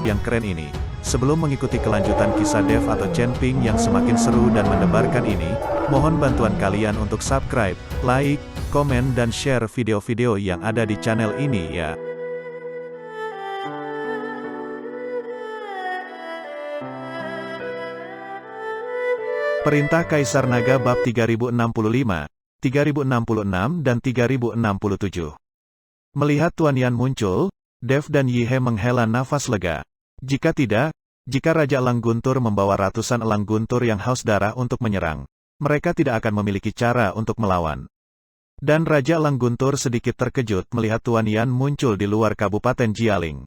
yang keren ini. Sebelum mengikuti kelanjutan kisah Dev atau Chen Ping yang semakin seru dan mendebarkan ini, mohon bantuan kalian untuk subscribe, like, komen dan share video-video yang ada di channel ini ya. Perintah Kaisar Naga bab 3065, 3066 dan 3067. Melihat Tuan Yan muncul, Dev dan Yi He menghela nafas lega. Jika Raja Elang Guntur membawa ratusan elang guntur yang haus darah untuk menyerang, mereka tidak akan memiliki cara untuk melawan. Dan Raja Elang Guntur sedikit terkejut melihat Tuan Yan muncul di luar Kabupaten Jialing.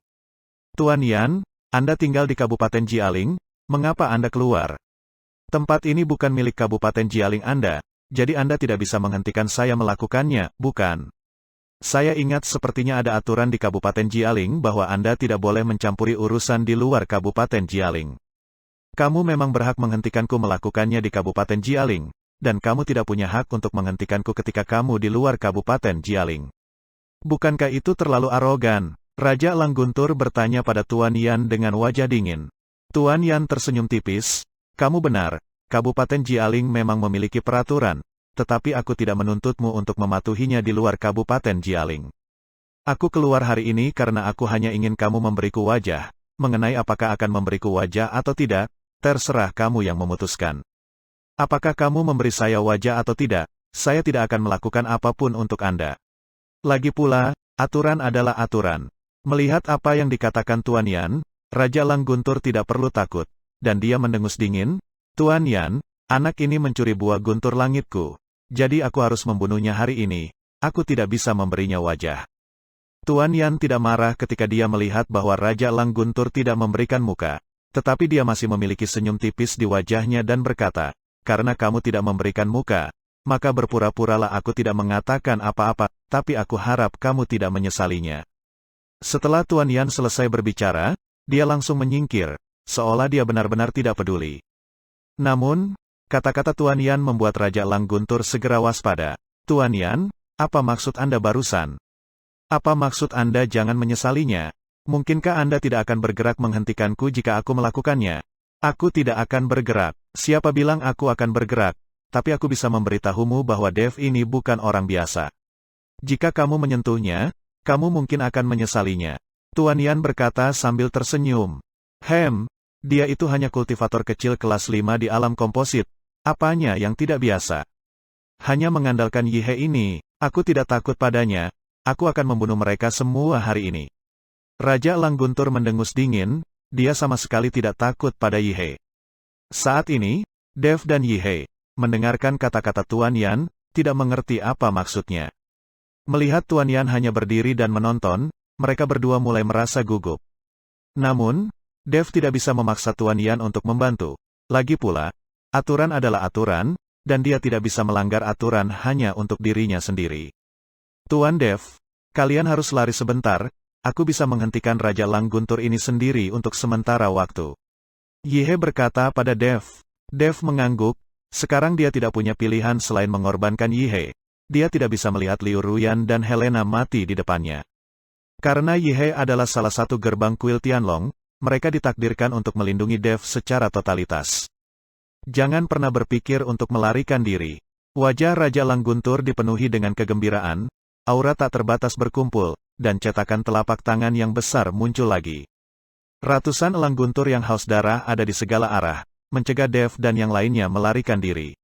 Tuan Yan, Anda tinggal di Kabupaten Jialing, mengapa Anda keluar? Tempat ini bukan milik Kabupaten Jialing Anda, jadi Anda tidak bisa menghentikan saya melakukannya, bukan? Saya ingat sepertinya ada aturan di Kabupaten Jialing bahwa Anda tidak boleh mencampuri urusan di luar Kabupaten Jialing. Kamu memang berhak menghentikanku melakukannya di Kabupaten Jialing, dan kamu tidak punya hak untuk menghentikanku ketika kamu di luar Kabupaten Jialing. Bukankah itu terlalu arogan? Raja Elang Guntur bertanya pada Tuan Yan dengan wajah dingin. Tuan Yan tersenyum tipis. Kamu benar, Kabupaten Jialing memang memiliki peraturan, tetapi aku tidak menuntutmu untuk mematuhinya di luar Kabupaten Jialing. Aku keluar hari ini karena aku hanya ingin kamu memberiku wajah. Mengenai apakah akan memberiku wajah atau tidak, terserah kamu yang memutuskan. Apakah kamu memberi saya wajah atau tidak, saya tidak akan melakukan apapun untuk Anda. Lagi pula, aturan adalah aturan. Melihat apa yang dikatakan Tuan Yan, Raja Elang Guntur tidak perlu takut. Dan dia mendengus dingin, Tuan Yan, anak ini mencuri buah guntur langitku. Jadi aku harus membunuhnya hari ini, aku tidak bisa memberinya wajah. Tuan Yan tidak marah ketika dia melihat bahwa Raja Elang Guntur tidak memberikan muka. Tetapi dia masih memiliki senyum tipis di wajahnya dan berkata, karena kamu tidak memberikan muka, maka berpura-puralah aku tidak mengatakan apa-apa, tapi aku harap kamu tidak menyesalinya. Setelah Tuan Yan selesai berbicara, dia langsung menyingkir. Seolah dia benar-benar tidak peduli. Namun, kata-kata Tuan Yan membuat Raja Elang Guntur segera waspada. Tuan Yan, apa maksud Anda barusan? Apa maksud Anda jangan menyesalinya? Mungkinkah Anda tidak akan bergerak menghentikanku jika aku melakukannya? Aku tidak akan bergerak. Siapa bilang aku akan bergerak? Tapi aku bisa memberitahumu bahwa Dev ini bukan orang biasa. Jika kamu menyentuhnya, kamu mungkin akan menyesalinya. Tuan Yan berkata sambil tersenyum. Dia itu hanya kultivator kecil kelas 5 di alam komposit. Apanya yang tidak biasa? Hanya mengandalkan Yi He ini, aku tidak takut padanya. Aku akan membunuh mereka semua hari ini. Raja Elang Guntur mendengus dingin, dia sama sekali tidak takut pada Yi He. Saat ini, Dev dan Yi He, mendengarkan kata-kata Tuan Yan, tidak mengerti apa maksudnya. Melihat Tuan Yan hanya berdiri dan menonton, mereka berdua mulai merasa gugup. Namun, Dev tidak bisa memaksa Tuan Yan untuk membantu. Lagi pula, aturan adalah aturan, dan dia tidak bisa melanggar aturan hanya untuk dirinya sendiri. Tuan Dev, kalian harus lari sebentar, aku bisa menghentikan Raja Elang Guntur ini sendiri untuk sementara waktu. Yi He berkata pada Dev. Dev mengangguk, sekarang dia tidak punya pilihan selain mengorbankan Yi He. Dia tidak bisa melihat Liu Ruyan dan Helena mati di depannya. Karena Yi He adalah salah satu gerbang kuil Tianlong, mereka ditakdirkan untuk melindungi Dev secara totalitas. Jangan pernah berpikir untuk melarikan diri. Wajah Raja Elang Guntur dipenuhi dengan kegembiraan, aura tak terbatas berkumpul, dan cetakan telapak tangan yang besar muncul lagi. Ratusan elang guntur yang haus darah ada di segala arah, mencegah Dev dan yang lainnya melarikan diri.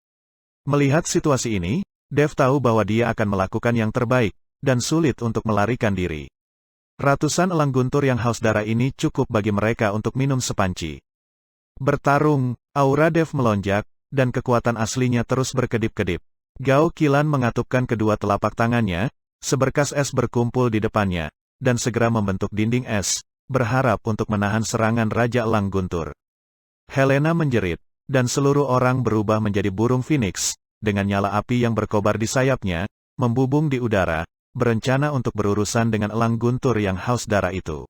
Melihat situasi ini, Dev tahu bahwa dia akan melakukan yang terbaik, dan sulit untuk melarikan diri. Ratusan elang guntur yang haus darah ini cukup bagi mereka untuk minum sepanci. Bertarung, aura Dev melonjak, dan kekuatan aslinya terus berkedip-kedip. Gao Qilan mengatupkan kedua telapak tangannya, seberkas es berkumpul di depannya, dan segera membentuk dinding es, berharap untuk menahan serangan Raja Elang Guntur. Helena menjerit, dan seluruh orang berubah menjadi burung phoenix, dengan nyala api yang berkobar di sayapnya, membubung di udara, berencana untuk berurusan dengan elang guntur yang haus darah itu.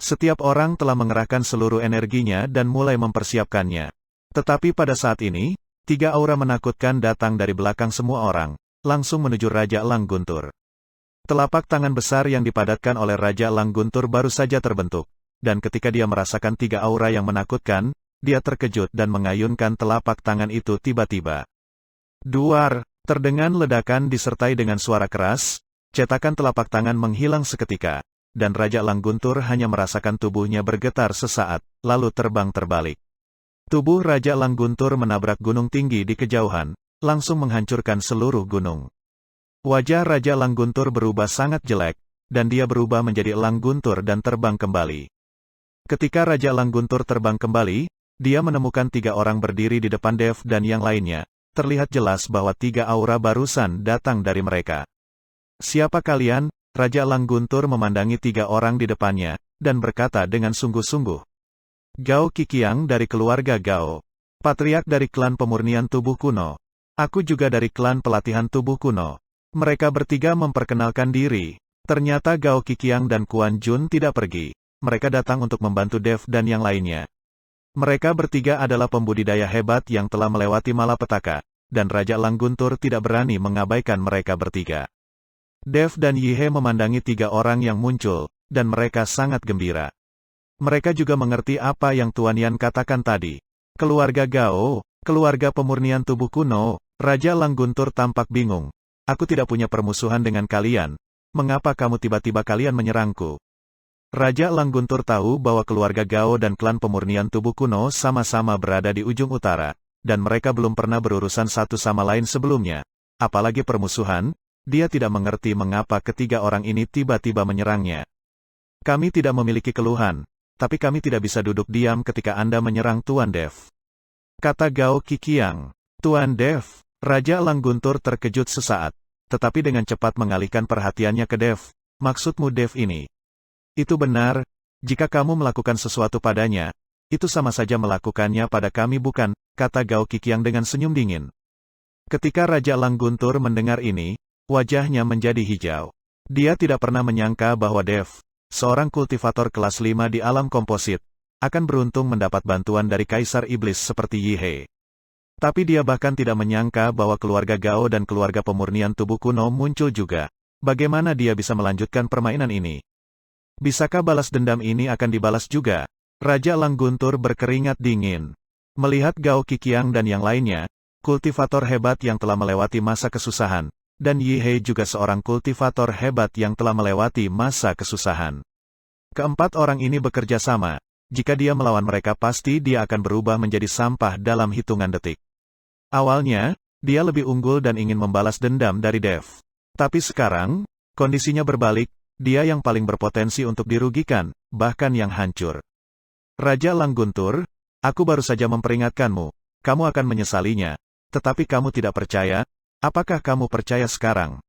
Setiap orang telah mengerahkan seluruh energinya dan mulai mempersiapkannya. Tetapi pada saat ini, 3 aura menakutkan datang dari belakang semua orang, langsung menuju Raja Elang Guntur. Telapak tangan besar yang dipadatkan oleh Raja Elang Guntur baru saja terbentuk, dan ketika dia merasakan 3 aura yang menakutkan, dia terkejut dan mengayunkan telapak tangan itu tiba-tiba. Duar, terdengar ledakan disertai dengan suara keras, cetakan telapak tangan menghilang seketika, dan Raja Langguntur hanya merasakan tubuhnya bergetar sesaat, lalu terbang terbalik. Tubuh Raja Langguntur menabrak gunung tinggi di kejauhan, langsung menghancurkan seluruh gunung. Wajah Raja Langguntur berubah sangat jelek, dan dia berubah menjadi elang guntur dan terbang kembali. Ketika Raja Langguntur terbang kembali, dia menemukan 3 orang berdiri di depan Dev dan yang lainnya. Terlihat jelas bahwa 3 aura barusan datang dari mereka. "Siapa kalian?" Raja Langguntur memandangi 3 orang di depannya, dan berkata dengan sungguh-sungguh. "Gao Qiqiang dari keluarga Gao. Patriark dari klan pemurnian tubuh kuno. Aku juga dari klan pelatihan tubuh kuno." Mereka bertiga memperkenalkan diri. Ternyata Gao Qiqiang dan Quan Jun tidak pergi. Mereka datang untuk membantu Dev dan yang lainnya. Mereka bertiga adalah pembudidaya hebat yang telah melewati malapetaka, dan Raja Langguntur tidak berani mengabaikan mereka bertiga. Dev dan Yihe memandangi 3 orang yang muncul, dan mereka sangat gembira. Mereka juga mengerti apa yang Tuan Yan katakan tadi. "Keluarga Gao, keluarga pemurnian tubuh kuno." Raja Langguntur tampak bingung. "Aku tidak punya permusuhan dengan kalian. Mengapa kamu tiba-tiba kalian menyerangku?" Raja Langguntur tahu bahwa keluarga Gao dan klan pemurnian tubuh kuno sama-sama berada di ujung utara, dan mereka belum pernah berurusan satu sama lain sebelumnya. Apalagi permusuhan, dia tidak mengerti mengapa ketiga orang ini tiba-tiba menyerangnya. "Kami tidak memiliki keluhan, tapi kami tidak bisa duduk diam ketika Anda menyerang Tuan Dev," kata Gao Qiqiang. "Tuan Dev." Raja Langguntur terkejut sesaat, tetapi dengan cepat mengalihkan perhatiannya ke Dev. "Maksudmu Dev ini?" "Itu benar, jika kamu melakukan sesuatu padanya, itu sama saja melakukannya pada kami bukan?" kata Gao Qiqiang dengan senyum dingin. Ketika Raja Langguntur mendengar ini, wajahnya menjadi hijau. Dia tidak pernah menyangka bahwa Dev, seorang kultivator kelas 5 di alam komposit, akan beruntung mendapat bantuan dari Kaisar Iblis seperti Yihe. Tapi dia bahkan tidak menyangka bahwa keluarga Gao dan keluarga pemurnian tubuh kuno muncul juga. Bagaimana dia bisa melanjutkan permainan ini? Bisakah balas dendam ini akan dibalas juga? Raja Langguntur berkeringat dingin. Melihat Gao Qiqiang dan yang lainnya, kultivator hebat yang telah melewati masa kesusahan, dan Yihe juga seorang kultivator hebat yang telah melewati masa kesusahan. Keempat orang ini bekerja sama. Jika dia melawan mereka pasti dia akan berubah menjadi sampah dalam hitungan detik. Awalnya, dia lebih unggul dan ingin membalas dendam dari Dev. Tapi sekarang, kondisinya berbalik. Dia yang paling berpotensi untuk dirugikan, bahkan yang hancur. "Raja Langguntur, aku baru saja memperingatkanmu, kamu akan menyesalinya. Tetapi kamu tidak percaya, apakah kamu percaya sekarang?"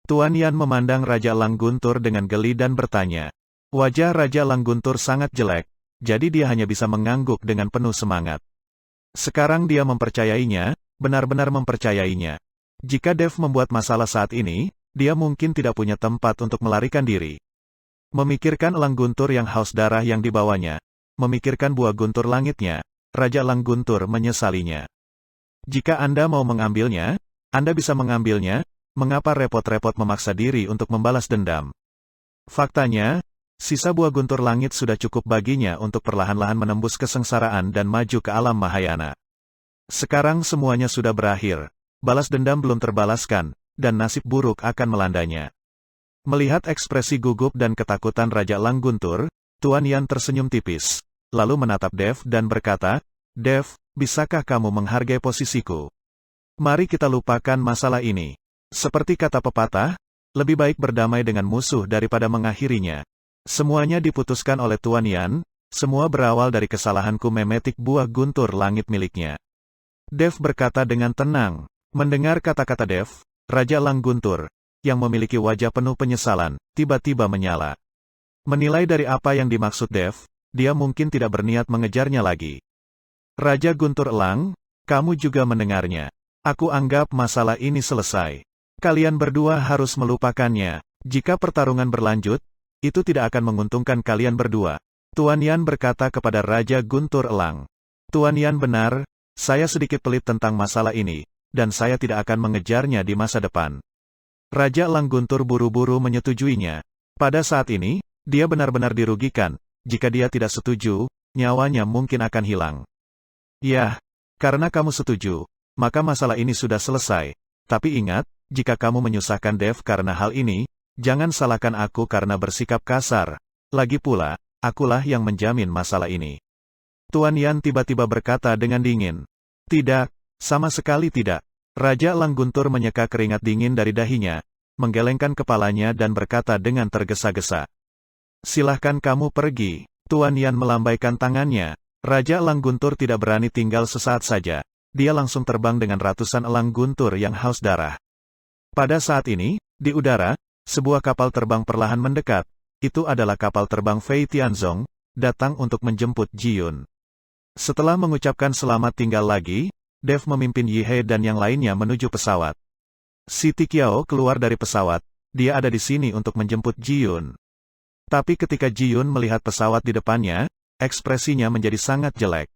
Tuan Yan memandang Raja Langguntur dengan geli dan bertanya. Wajah Raja Langguntur sangat jelek, jadi dia hanya bisa mengangguk dengan penuh semangat. Sekarang dia mempercayainya, benar-benar mempercayainya. Jika Dev membuat masalah saat ini, dia mungkin tidak punya tempat untuk melarikan diri. Memikirkan elang guntur yang haus darah yang dibawanya, memikirkan buah guntur langitnya, Raja Langguntur menyesalinya. Jika Anda mau mengambilnya, Anda bisa mengambilnya, mengapa repot-repot memaksa diri untuk membalas dendam? Faktanya, sisa buah guntur langit sudah cukup baginya untuk perlahan-lahan menembus kesengsaraan dan maju ke alam Mahayana. Sekarang semuanya sudah berakhir, balas dendam belum terbalaskan, dan nasib buruk akan melandanya. Melihat ekspresi gugup dan ketakutan Raja Langguntur, Tuan Yan tersenyum tipis, lalu menatap Dev dan berkata, "Dev, bisakah kamu menghargai posisiku? Mari kita lupakan masalah ini. Seperti kata pepatah, lebih baik berdamai dengan musuh daripada mengakhirinya." Semuanya diputuskan oleh Tuan Yan, semua berawal dari kesalahanku memetik buah guntur langit miliknya. Dev berkata dengan tenang. Mendengar kata-kata Dev, Raja Langguntur, yang memiliki wajah penuh penyesalan, tiba-tiba menyala. Menilai dari apa yang dimaksud Dev, dia mungkin tidak berniat mengejarnya lagi. "Raja Guntur Elang, kamu juga mendengarnya. Aku anggap masalah ini selesai. Kalian berdua harus melupakannya. Jika pertarungan berlanjut, itu tidak akan menguntungkan kalian berdua." Tuan Yan berkata kepada Raja Guntur Elang. "Tuan Yan benar, saya sedikit pelit tentang masalah ini, dan saya tidak akan mengejarnya di masa depan." Raja Langguntur buru-buru menyetujuinya. Pada saat ini, dia benar-benar dirugikan, jika dia tidak setuju, nyawanya mungkin akan hilang. Yah, karena kamu setuju, maka masalah ini sudah selesai. Tapi ingat, jika kamu menyusahkan Dev karena hal ini, jangan salahkan aku karena bersikap kasar. Lagi pula, akulah yang menjamin masalah ini. Tuan Yan tiba-tiba berkata dengan dingin. Tidak, sama sekali tidak. Raja Elang Guntur menyeka keringat dingin dari dahinya, menggelengkan kepalanya dan berkata dengan tergesa-gesa. Silahkan kamu pergi. Tuan Yan melambaikan tangannya. Raja Elang Guntur tidak berani tinggal sesaat saja. Dia langsung terbang dengan ratusan elang guntur yang haus darah. Pada saat ini, di udara, sebuah kapal terbang perlahan mendekat. Itu adalah kapal terbang Fei Tianzong, datang untuk menjemput Ji Yun. Setelah mengucapkan selamat tinggal lagi, Dev memimpin Yi He dan yang lainnya menuju pesawat. Siti Qiao keluar dari pesawat, dia ada di sini untuk menjemput Ji Yun. Tapi ketika Ji Yun melihat pesawat di depannya, ekspresinya menjadi sangat jelek.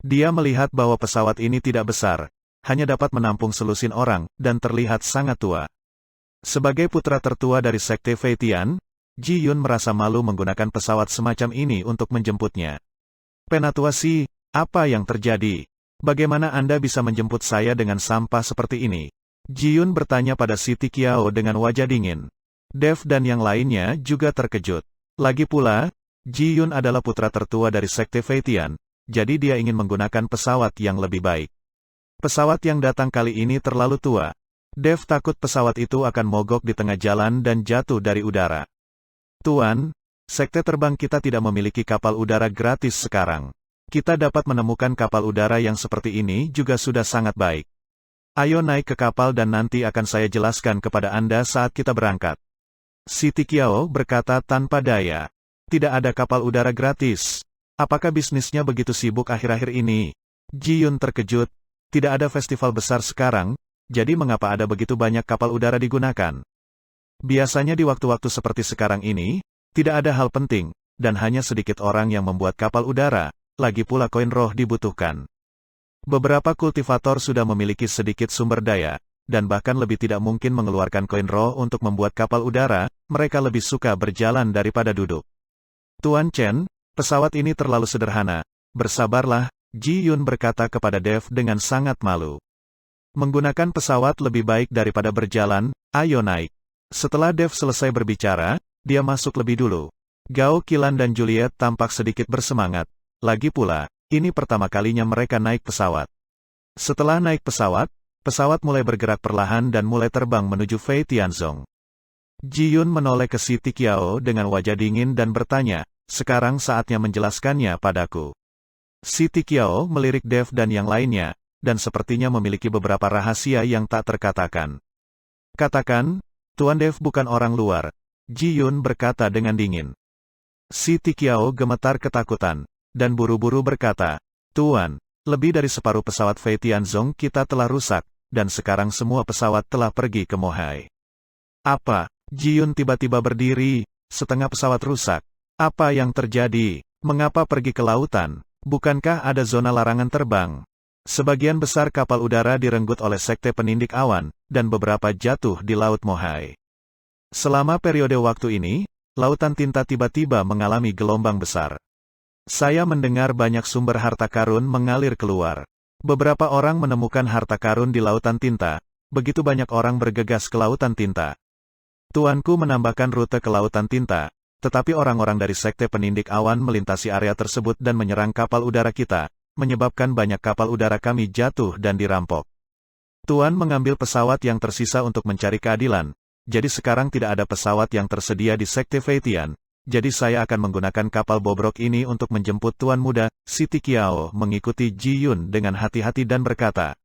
Dia melihat bahwa pesawat ini tidak besar, hanya dapat menampung selusin orang, dan terlihat sangat tua. Sebagai putra tertua dari Sekte Fei Tian, Ji Yun merasa malu menggunakan pesawat semacam ini untuk menjemputnya. Penatua Si, apa yang terjadi? Bagaimana Anda bisa menjemput saya dengan sampah seperti ini? Ji Yun bertanya pada Siti Qiao dengan wajah dingin. Dev dan yang lainnya juga terkejut. Lagi pula, Ji Yun adalah putra tertua dari Sekte Fei Tian, jadi dia ingin menggunakan pesawat yang lebih baik. Pesawat yang datang kali ini terlalu tua. Dev takut pesawat itu akan mogok di tengah jalan dan jatuh dari udara. Tuan, sekte terbang kita tidak memiliki kapal udara gratis sekarang. Kita dapat menemukan kapal udara yang seperti ini juga sudah sangat baik. Ayo naik ke kapal dan nanti akan saya jelaskan kepada Anda saat kita berangkat. Siti Qiao berkata tanpa daya. Tidak ada kapal udara gratis. Apakah bisnisnya begitu sibuk akhir-akhir ini? Ji Yun terkejut. Tidak ada festival besar sekarang, jadi mengapa ada begitu banyak kapal udara digunakan? Biasanya di waktu-waktu seperti sekarang ini, tidak ada hal penting, dan hanya sedikit orang yang membuat kapal udara, lagi pula koin roh dibutuhkan. Beberapa kultivator sudah memiliki sedikit sumber daya, dan bahkan lebih tidak mungkin mengeluarkan koin roh untuk membuat kapal udara, mereka lebih suka berjalan daripada duduk. Tuan Chen, pesawat ini terlalu sederhana. Bersabarlah, Ji Yun berkata kepada Dev dengan sangat malu. Menggunakan pesawat lebih baik daripada berjalan, ayo naik. Setelah Dev selesai berbicara, dia masuk lebih dulu. Gao Qilan dan Juliet tampak sedikit bersemangat. Lagi pula, ini pertama kalinya mereka naik pesawat. Setelah naik pesawat, pesawat mulai bergerak perlahan dan mulai terbang menuju Fei Tianzong. Ji Yun menoleh ke Siti Qiao dengan wajah dingin dan bertanya, sekarang saatnya menjelaskannya padaku. Siti Qiao melirik Dev dan yang lainnya, dan sepertinya memiliki beberapa rahasia yang tak terkatakan. Katakan, Tuan Dev bukan orang luar. Ji Yun berkata dengan dingin. Siti Qiao gemetar ketakutan, dan buru-buru berkata, Tuan, lebih dari separuh pesawat Fei Tianzong kita telah rusak, dan sekarang semua pesawat telah pergi ke Mohai. Apa? Ji Yun tiba-tiba berdiri, setengah pesawat rusak. Apa yang terjadi? Mengapa pergi ke lautan? Bukankah ada zona larangan terbang? Sebagian besar kapal udara direnggut oleh Sekte Penindik Awan, dan beberapa jatuh di Laut Mohai. Selama periode waktu ini, Lautan Tinta tiba-tiba mengalami gelombang besar. Saya mendengar banyak sumber harta karun mengalir keluar. Beberapa orang menemukan harta karun di Lautan Tinta, begitu banyak orang bergegas ke Lautan Tinta. Tuanku menambahkan rute ke Lautan Tinta, tetapi orang-orang dari Sekte Penindik Awan melintasi area tersebut dan menyerang kapal udara kita, menyebabkan banyak kapal udara kami jatuh dan dirampok. Tuan mengambil pesawat yang tersisa untuk mencari keadilan, jadi sekarang tidak ada pesawat yang tersedia di Sekte Fei Tian, jadi saya akan menggunakan kapal bobrok ini untuk menjemput Tuan Muda. Siti Qiao mengikuti Ji Yun dengan hati-hati dan berkata,